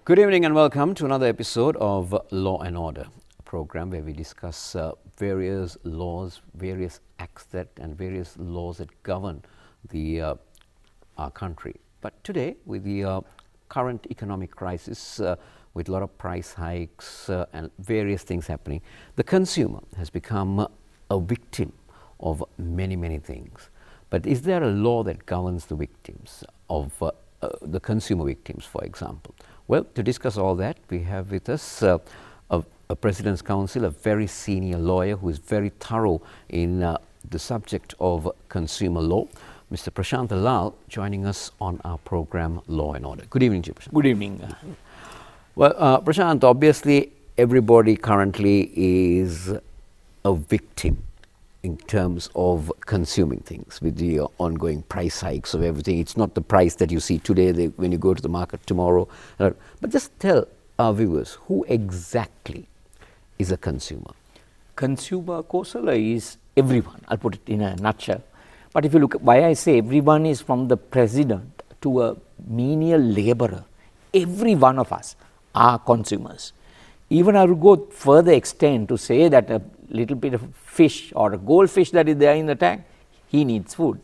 Good evening and welcome to another episode of Law and Order, a program where we discuss various laws, various acts and various laws that govern our country. But today, with the current economic crisis, with a lot of price hikes and various things happening, the consumer has become a victim of many, many things. But is there a law that governs the victims of the consumer victims, for example? Well, to discuss all that, we have with us a President's Counsel, a very senior lawyer who is very thorough in the subject of consumer law, Mr. Prashant Lal, joining us on our program Law and Order. Good evening to you, Prashant. Good evening. Well, Prashant, obviously everybody currently is a victim in terms of consuming things with the ongoing price hikes of everything. It's not the price that you see today when you go to the market tomorrow. But just tell our viewers, who exactly is a consumer? Consumer, Kosala, is everyone. I'll put it in a nutshell. But if you look at why I say everyone is from the president to a menial laborer, every one of us are consumers. Even I would go further extent to say that a little bit of fish or a goldfish that is there in the tank, he needs food.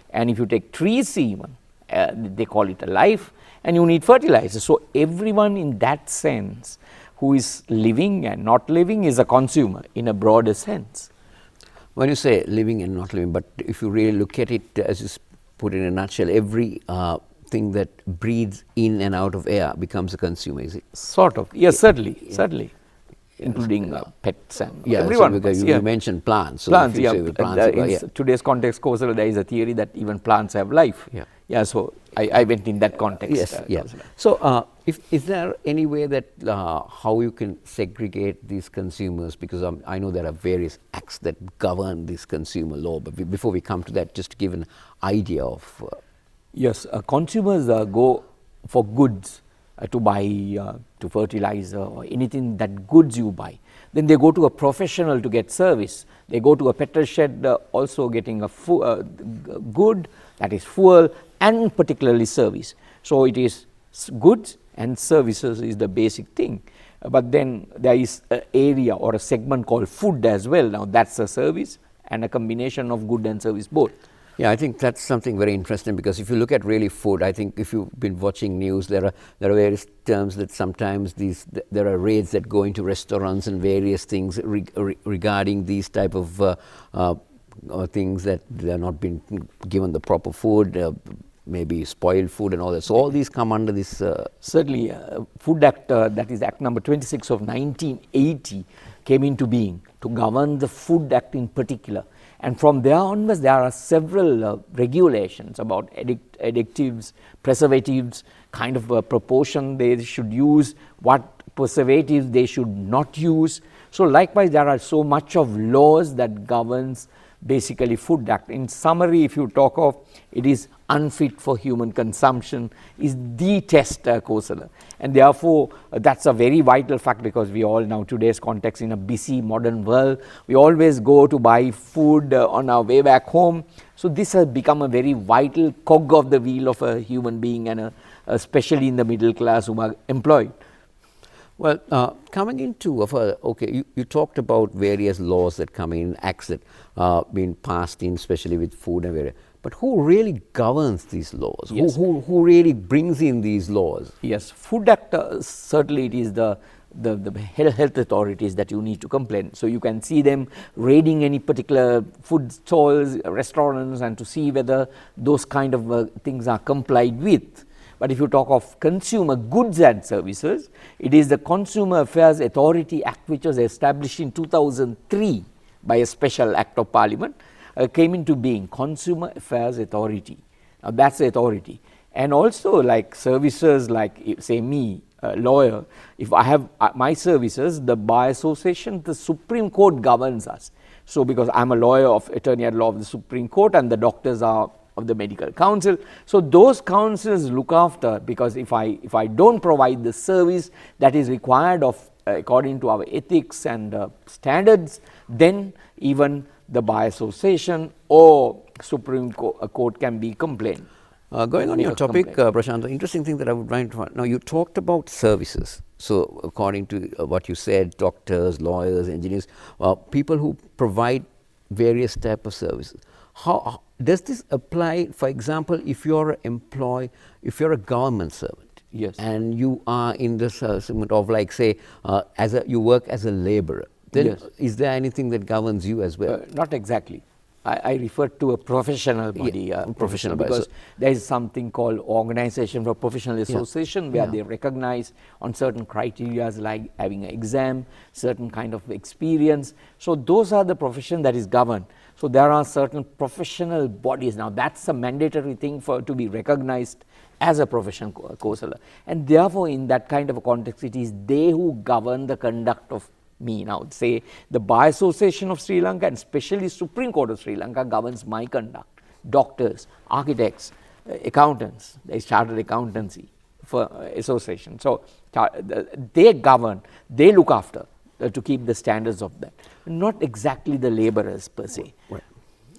And if you take trees even, they call it a life, and you need fertilizer. So everyone in that sense who is living and not living is a consumer in a broader sense. When you say living and not living, but if you really look at it, as you put in a nutshell, every thing that breathes in and out of air becomes a consumer, is it? Sort of, yes, certainly. Including pets and everyone. So because you mentioned plants. So plants, in today's context, Kosala, there is a theory that even plants have life. So I went in that context. So is there any way that how you can segregate these consumers? Because I know there are various acts that govern this consumer law, but before we come to that, just to give an idea of... Yes, consumers go for goods to buy to fertilizer or anything that goods you buy. Then they go to a professional to get service. They go to a petrol shed also getting a good, that is fuel, and particularly service. So it is goods and services is the basic thing. But then there is an area or a segment called food as well. Now that's a service and a combination of good and service both. Yeah, I think that's something very interesting, because if you look at really food, I think if you've been watching news, there are various terms that sometimes there are raids that go into restaurants and various things regarding these type of things that they are not being given the proper food, maybe spoiled food and all that. So all these come under this... Certainly, Food Act, that is Act number 26 of 1980, came into being to govern the Food Act in particular. And from there onwards, there are several regulations about additives, preservatives, kind of a proportion they should use, what preservatives they should not use. So likewise, there are so much of laws that governs basically Food Act. In summary, if you talk of, it is unfit for human consumption, is the test, Kosala. And therefore, that's a very vital fact, because we all now, today's context in a busy modern world, we always go to buy food on our way back home. So this has become a very vital cog of the wheel of a human being, and especially in the middle class who are employed. Well, coming into, you talked about various laws that come in, acts that been passed in, especially with food and various. But who really governs these laws? Yes. Who really brings in these laws? Yes, Food Act, certainly it is the health authorities that you need to complain. So you can see them raiding any particular food stalls, restaurants, and to see whether those kind of things are complied with. But if you talk of consumer goods and services, it is the Consumer Affairs Authority Act, which was established in 2003 by a special act of parliament, came into being, Consumer Affairs Authority. Now that's the authority. And also like services, like say me, a lawyer, if I have my services, the Bar Association, the Supreme Court governs us. So because I'm a lawyer of attorney at law of the Supreme Court, and the doctors are of the medical council. So those councils look after, because if I don't provide the service that is required of according to our ethics and standards, then even the Bar Association or Supreme Court can be complained. Going on make your a topic, complaint. Prashant, the interesting thing that I would like to now you talked about services. So, according to what you said, doctors, lawyers, engineers, people who provide various type of services. How does this apply? For example, if you're an employee, if you're a government servant, Yes. and you are in the segment of, like, say, you work as a laborer, then Yes. is there anything that governs you as well? Not exactly. I refer to a professional body, professional body. because So- there is something called Organization for Professional Association, where Yeah. they recognize on certain criteria like having an exam, certain kind of experience. So those are the profession that is governed. So there are certain professional bodies. Now that's a mandatory thing for to be recognized as a profession Kosala. And therefore in that kind of a context, it is they who govern the conduct of me. Now say the Bar Association of Sri Lanka and especially Supreme Court of Sri Lanka governs my conduct. Doctors, architects, accountants, there is chartered accountancy for association. So they govern, they look after to keep the standards of that. Not exactly the laborers per se. Right.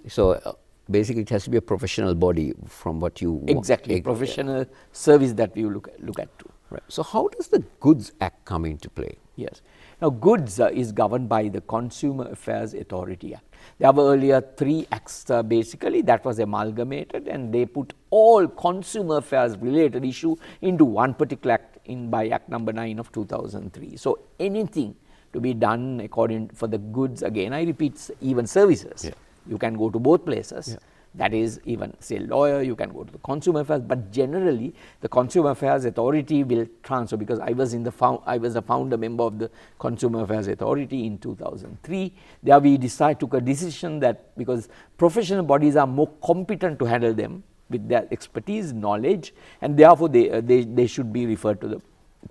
So basically, it has to be a professional body from what you want. Exactly, professional service that we look at too. Right. So how does the Goods Act come into play? Yes. Now, goods is governed by the Consumer Affairs Authority Act. There were earlier 3 acts basically that was amalgamated, and they put all consumer affairs related issue into one particular act by Act number 9 of 2003. So anything to be done according for the goods, again I repeat, even services, Yeah. you can go to both places. Yeah. That is, even say lawyer, you can go to the Consumer Affairs, but generally the Consumer Affairs Authority will transfer, because I was a founder member of the Consumer Affairs Authority in 2003. There we took a decision that because professional bodies are more competent to handle them with their expertise, knowledge, and therefore they should be referred to the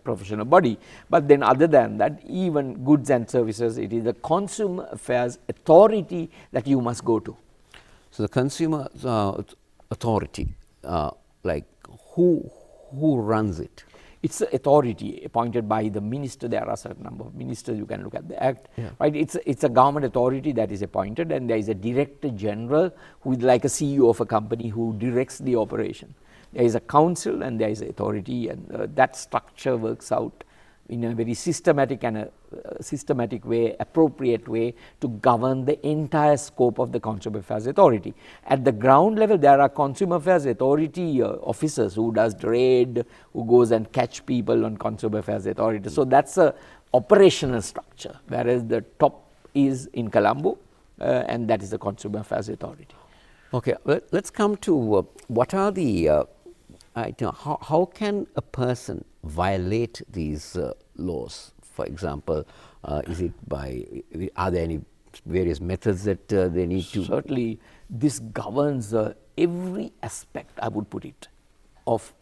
professional body. But then other than that, even goods and services, it is the Consumer Affairs Authority that you must go to. So the Consumer Authority, like who runs it? It's an authority appointed by the minister. There are a certain number of ministers. You can look at the act. Yeah. Right? It's a government authority that is appointed, and there is a director general who is like a CEO of a company who directs the operation. There is a council and there is authority, and that structure works out in a very systematic and systematic way, appropriate way to govern the entire scope of the Consumer Affairs Authority. At the ground level, there are Consumer Affairs Authority officers who does trade, who goes and catch people on Consumer Affairs Authority. So that's a operational structure, whereas the top is in Colombo, and that is the Consumer Affairs Authority. Okay, let's come to what are the how can a person violate these laws? For example, is it are there any various methods that they need to? Certainly, this governs every aspect, I would put it, of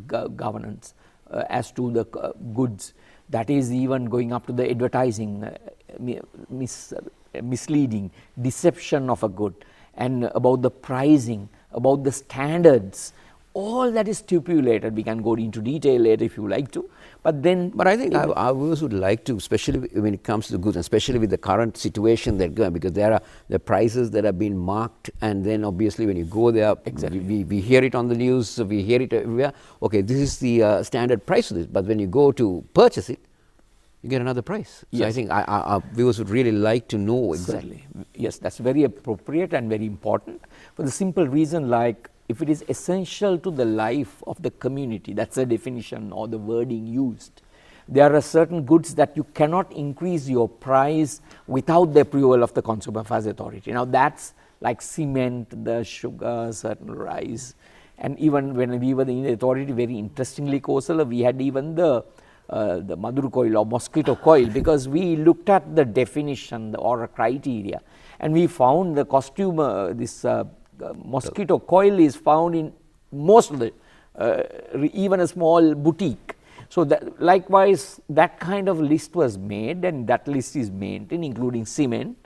governance as to the goods. That is even going up to the advertising, misleading, deception of a good, and about the pricing, about the standards. All that is stipulated. We can go into detail later if you like to. But I think our viewers would like to, especially when it comes to goods, and especially with the current situation that going, because there are the prices that have been marked, and then obviously when you go there, exactly. we hear it on the news, we hear it everywhere. Okay, this is the standard price of this, but when you go to purchase it, you get another price. Yes. So I think our viewers would really like to know exactly. Certainly. Yes, that's very appropriate and very important, for the simple reason, like, if it is essential to the life of the community, that's the definition or the wording used. There are certain goods that you cannot increase your price without the approval of the Consumer Affairs Authority. Now that's like cement, the sugar, certain rice, and even when we were in the authority, very interestingly, Kosala, we had even the maduru coil or mosquito coil, because we looked at the definition or criteria, and we found the mosquito coil is found in most of the, even a small boutique. So that likewise, that kind of list was made, and that list is maintained, including cement.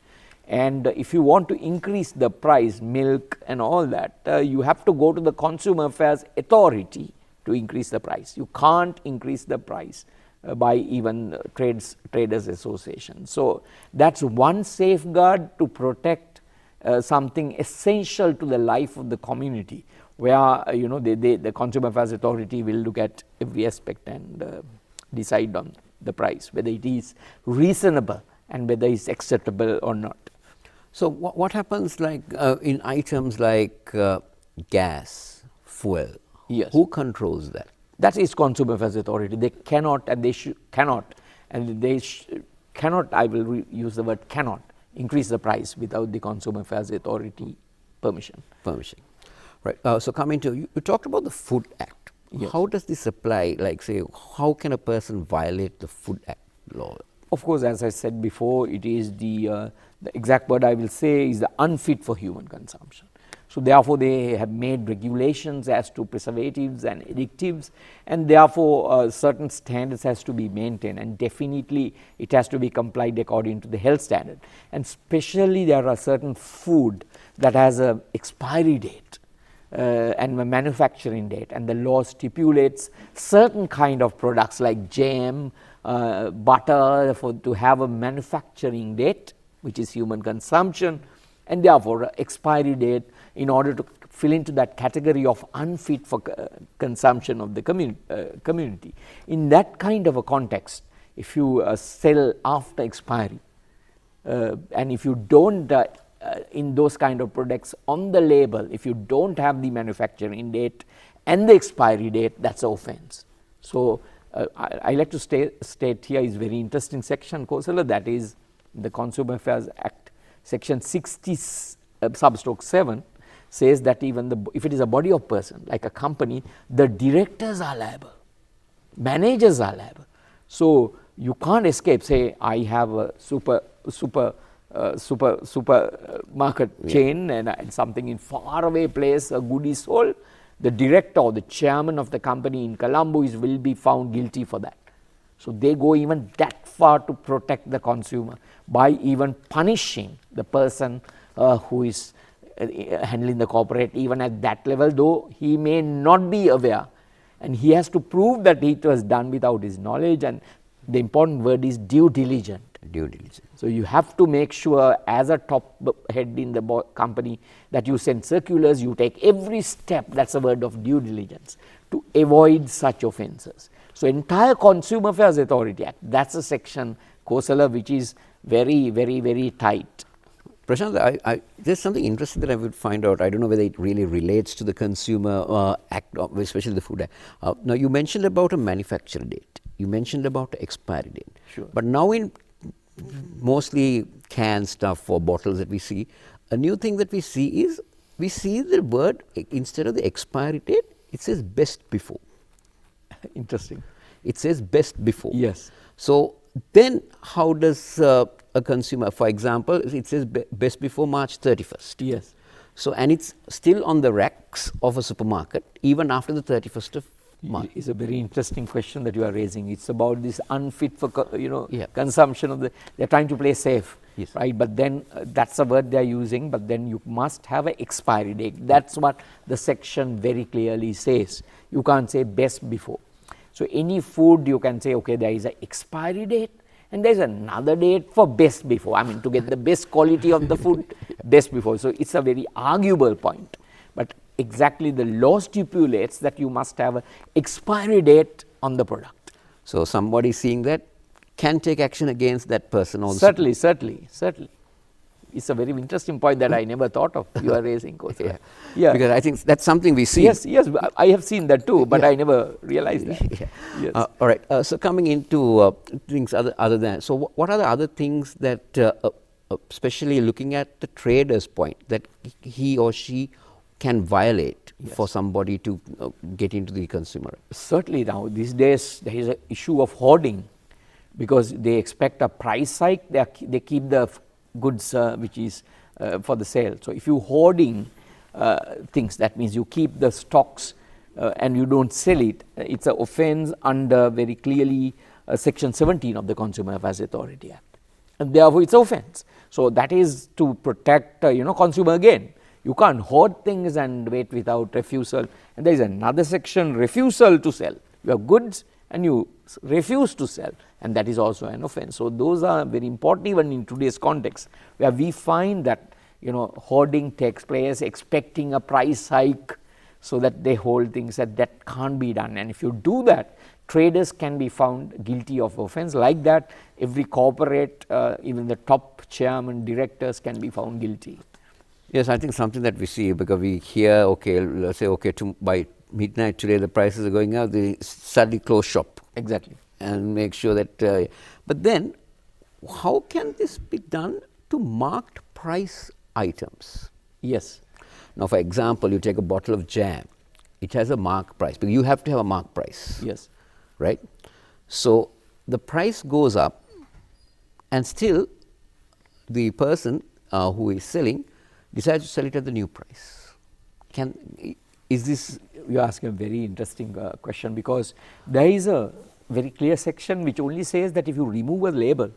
And if you want to increase the price, milk and all that, you have to go to the Consumer Affairs Authority to increase the price. You can't increase the price by even traders association. So that's one safeguard to protect something essential to the life of the community. where the Consumer Affairs Authority will look at every aspect and decide on the price, whether it is reasonable and whether it's acceptable or not. So what happens like in items like gas, fuel? Yes. Who controls that? That is Consumer Affairs Authority. They cannot and they cannot, I will use the word cannot, increase the price without the Consumer Affairs Authority permission. Right. So coming to, you talked about the Food Act. Yes. How does this apply? Like say, how can a person violate the Food Act law? Of course, as I said before, it is the exact word I will say is the unfit for human consumption. So therefore, they have made regulations as to preservatives and additives, and therefore certain standards has to be maintained, and definitely it has to be complied according to the health standard. And especially there are certain food that has a expiry date and a manufacturing date, and the law stipulates certain kind of products like jam, butter to have a manufacturing date, which is human consumption, and therefore expiry date, in order to fill into that category of unfit for consumption of the community. In that kind of a context, if you sell after expiry, and if you don't in those kind of products on the label, if you don't have the manufacturing date and the expiry date, that's an offense. So I like to state here is very interesting section, Kosala, that is the Consumer Affairs Act, section 60 substroke 7 says that even if it is a body of person like a company, the directors are liable, managers are liable. So you can't escape, say I have a supermarket chain and something in far away place, a good is sold, the director or the chairman of the company in Colombo will be found guilty for that. So they go even that far to protect the consumer by even punishing the person who is handling the corporate, even at that level, though he may not be aware, and he has to prove that it was done without his knowledge. And the important word is due diligence. So you have to make sure as a top head in the company that you send circulars, you take every step, that's a word of due diligence, to avoid such offences. So entire Consumer Affairs Authority Act, that's a section, Kosala, which is very, very, very tight. Prashant, there's something interesting that I would find out. I don't know whether it really relates to the Consumer Act, especially the Food Act. Now, you mentioned about a manufacture date. You mentioned about the expiry date. Sure. But now in mostly canned stuff or bottles that we see, a new thing that we see is, we see the word, instead of the expiry date, it says best before. Interesting. It says best before. Yes. So then how does a consumer, for example, it says best before March 31st. Yes. So, and it's still on the racks of a supermarket even after the 31st of March. It's a very interesting question that you are raising. It's about this unfit for Yeah. consumption of they're trying to play safe. Yes. Right, but then that's a word they are using, but then you must have an expiry date. That's what the section very clearly says. You can't say best before. So any food you can say, okay, there is an expiry date and there is another date for best before. I mean, to get the best quality of the food, best before. So it's a very arguable point, but exactly the law stipulates that you must have an expiry date on the product. So somebody seeing that can take action against that person also. Certainly. It's a very interesting point that I never thought of. You are raising, Coach. Yeah. Because I think that's something we see. Yes, I have seen that too, but I never realized that. Yes. All right. So coming into things other than, so what are the other things that, especially looking at the trader's point, that he or she can violate for somebody to get into the consumer? Certainly now, these days, there is an issue of hoarding, because they expect a price hike, they keep the goods which is for the sale. So if you hoarding things, that means you keep the stocks and you don't sell it, it's an offense under very clearly section 17 of the Consumer Affairs Authority Act, and therefore it's an offense. So that is to protect consumer again. You can't hoard things and wait without refusal. And there is another section, refusal to sell. You have goods and you refuse to sell, and that is also an offense. So those are very important even in today's context, where we find that hoarding takes place, expecting a price hike so that they hold things that can't be done. And if you do that, traders can be found guilty of offense. Like that, every corporate, even the top chairman, directors can be found guilty. Yes, I think something that we see, because we hear, okay, let's say, okay, by midnight today the prices are going up, they suddenly close shop. Exactly. And make sure that, but then how can this be done to marked price items? Yes. Now, for example, you take a bottle of jam, it has a marked price, because you have to have a marked price. Yes. Right? So the price goes up, and still the person who is selling decides to sell it at the new price. Is this? You ask a very interesting question, because there is a very clear section which only says that if you remove a label,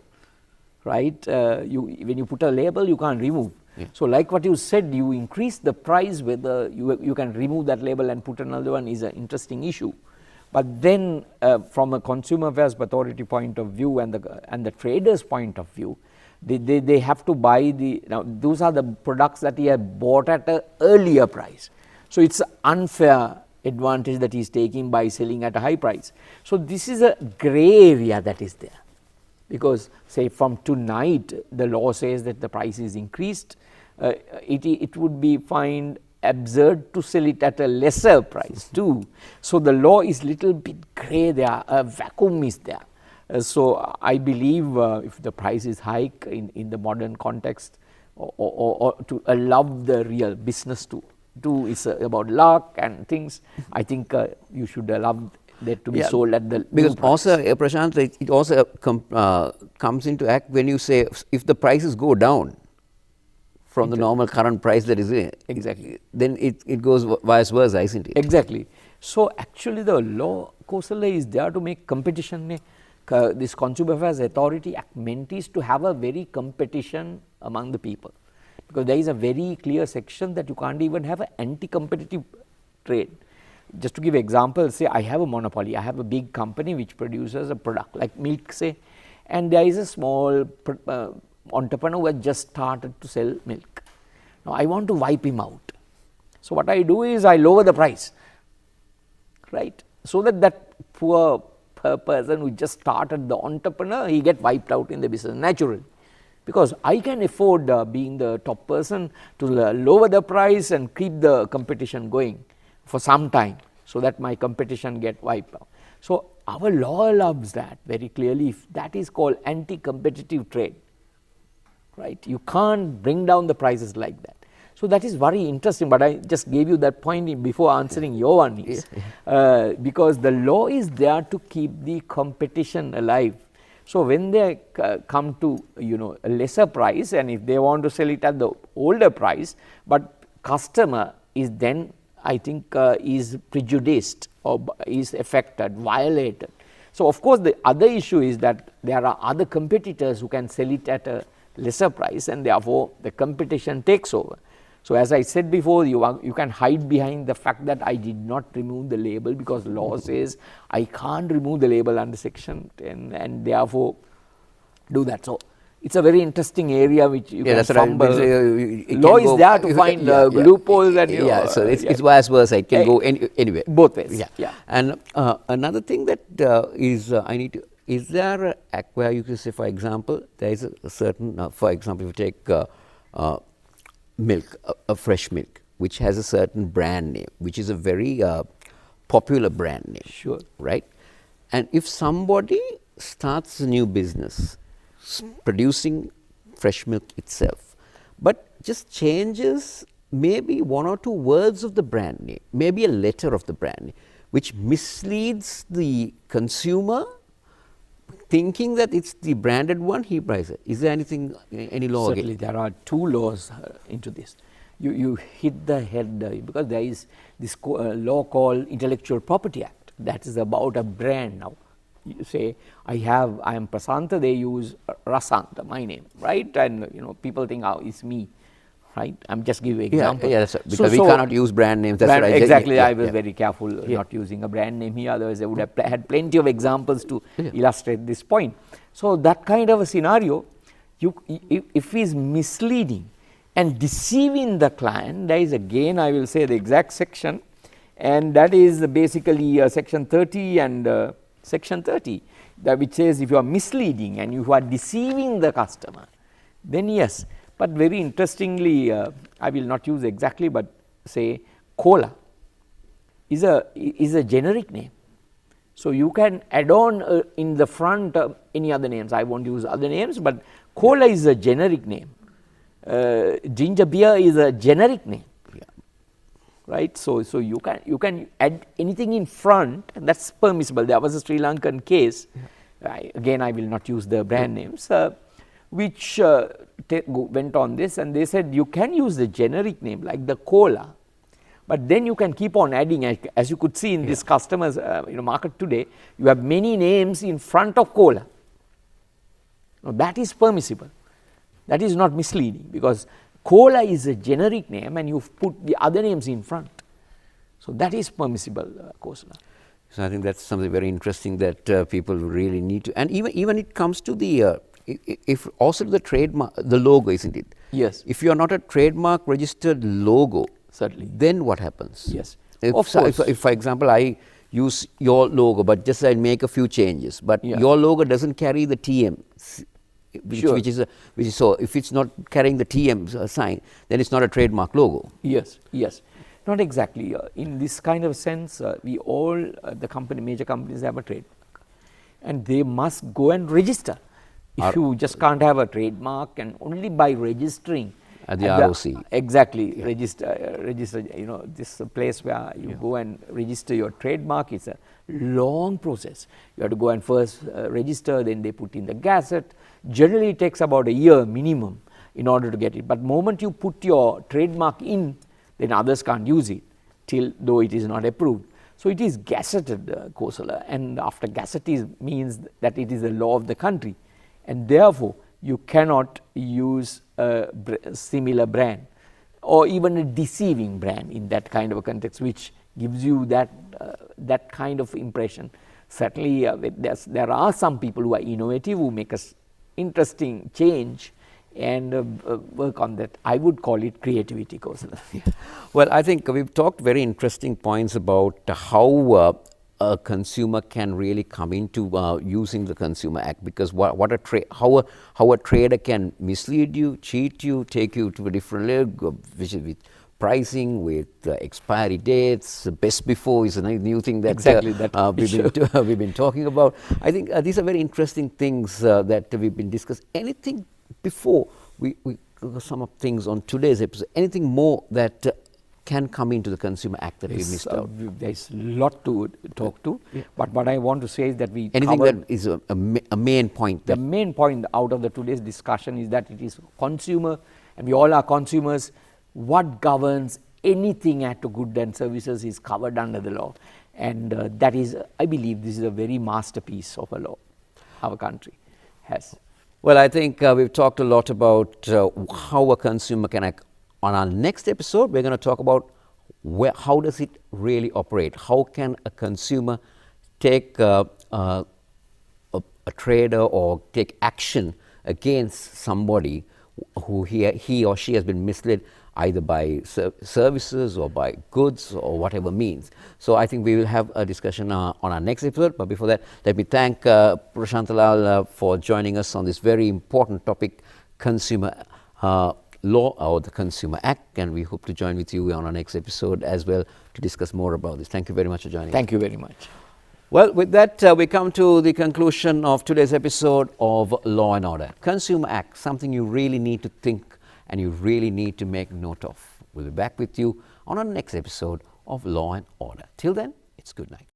right, when you put a label, you can't remove. Yeah. So like what you said, you increase the price, whether you can remove that label and put another one is an interesting issue. But then from a Consumer Affairs Authority point of view and the traders point of view, they have to buy now those are the products that he had bought at an earlier price. So it's unfair advantage that he is taking by selling at a high price. So this is a gray area that is there, because say from tonight the law says that the price is increased, it would be found absurd to sell it at a lesser price too. So the law is little bit gray there, a vacuum is there. So I believe if the price is high in the modern context, or to allow the real business to do is about luck and things, I think you should allow that to be sold at the because price. Also Prashant, it also comes into act when you say if the prices go down from the normal current price that is in, exactly, then it goes vice versa, isn't it? Exactly. So actually the law, Kausalya, is there to make competition. This Consumer Affairs Authority Act meant is to have a very competition among the people, because there is a very clear section that you can't even have an anti-competitive trade. Just to give example, say I have a monopoly, I have a big company which produces a product like milk, say, and there is a small entrepreneur who has just started to sell milk. Now I want to wipe him out. So what I do is I lower the price, right, so that poor person who just started, the entrepreneur, he get wiped out in the business naturally, because I can afford being the top person to lower the price and keep the competition going for some time, so that my competition get wiped out. So our law allows that very clearly. If that is called anti-competitive trade, right, you can't bring down the prices like that. So that is very interesting, but I just gave you that point before answering your one is, because the law is there to keep the competition alive. So when they come to a lesser price, and if they want to sell it at the older price, but customer is then, I think, is prejudiced or is affected, violated. So of course the other issue is that there are other competitors who can sell it at a lesser price, and therefore the competition takes over. So as I said before, you can hide behind the fact that I did not remove the label, because law says I can't remove the label under section 10, and therefore do that. So it's a very interesting area which you can fumble. Law is there to find loopholes, and so it's vice versa. It can go anywhere, both ways. And another thing that is there a act where you can say, for example, there is a certain, for example, if you take milk, a fresh milk, which has a certain brand name, which is a very popular brand name. Sure. Right? And if somebody starts a new business producing fresh milk itself, but just changes maybe one or two words of the brand name, maybe a letter of the brand name, which misleads the consumer, thinking that it's the branded one, he buys it. Is there any law Certainly, against? there are two laws into this. You hit the head, because there is this law called Intellectual Property Act that is about a brand. Now you say I am Prasanta, they use Rasanta, my name, right, and people think, oh, it's me, right. I'm just giving example. Yes, because we cannot use brand names. That's what I exactly. I was very careful not using a brand name here, otherwise I would have had plenty of examples to illustrate this point. So that kind of a scenario, if he is misleading and deceiving the client, there is, again I will say the exact section, and that is basically section 30 and section 30, that which says if you are misleading and you are deceiving the customer, then yes. But very interestingly, I will not use exactly, but say cola is a generic name. So, you can add on in the front any other names. I won't use other names, but cola is a generic name. Ginger beer is a generic name, right. So, you can add anything in front, and that is permissible. There was a Sri Lankan case, again I will not use the brand names, which went on this, and they said you can use the generic name like the cola, but then you can keep on adding, as you could see in this customers market today, you have many names in front of cola. Now, that is permissible, that is not misleading, because cola is a generic name and you have put the other names in front. So, that is permissible, Kosala. So, I think that is something very interesting that people really need to, and even it comes to the if also the trademark, the logo, isn't it? Yes. If you are not a trademark registered logo, certainly, then what happens? Yes. If, for example, I use your logo, but just I make a few changes, but your logo doesn't carry the TM, which is so. If it's not carrying the TM sign, then it's not a trademark logo. Yes. Yes. Not exactly. In this kind of sense, we all major companies have a trademark, and they must go and register. If you just can't have a trademark, and only by registering at the ROC, exactly, register. This place where you go and register your trademark is a long process. You have to go and first register, then they put in the gazette. Generally, it takes about a year minimum in order to get it. But moment you put your trademark in, then others can't use it till though it is not approved. So, it is gazetted, Kosala, and after gazette means that it is the law of the country, and therefore, you cannot use a similar brand or even a deceiving brand in that kind of a context, which gives you that kind of impression. Certainly, there are some people who are innovative, who make us interesting change and work on that. I would call it creativity, Kosala. Well, I think we've talked very interesting points about how a consumer can really come into using the Consumer Act, because how a trader can mislead you, cheat you, take you to a different level, which is with pricing, with expiry dates. Best before is a new thing that we've been talking about. I think these are very interesting things that we've been discussing. Anything before we sum up things on today's episode, anything more that can come into the Consumer Act that we missed out? There's a lot to talk to, but what I want to say is that we anything that is a main point. The main point out of today's discussion is that it is consumer, and we all are consumers. What governs anything at goods and services is covered under the law, and that is, I believe, this is a very masterpiece of a law our country has. Well, I think we've talked a lot about how a consumer can act. On our next episode, we're going to talk about how does it really operate? How can a consumer take a trader or take action against somebody who he or she has been misled either by services or by goods or whatever means. So I think we will have a discussion on our next episode. But before that, let me thank Prashantalal for joining us on this very important topic, consumer law or the Consumer Act, and we hope to join with you on our next episode as well to discuss more about this. Thank you very much for joining us. Thank you very much. Well, with that, we come to the conclusion of today's episode of Law and Order. Consumer Act, something you really need to think and you really need to make note of. We'll be back with you on our next episode of Law and Order. Till then, it's good night.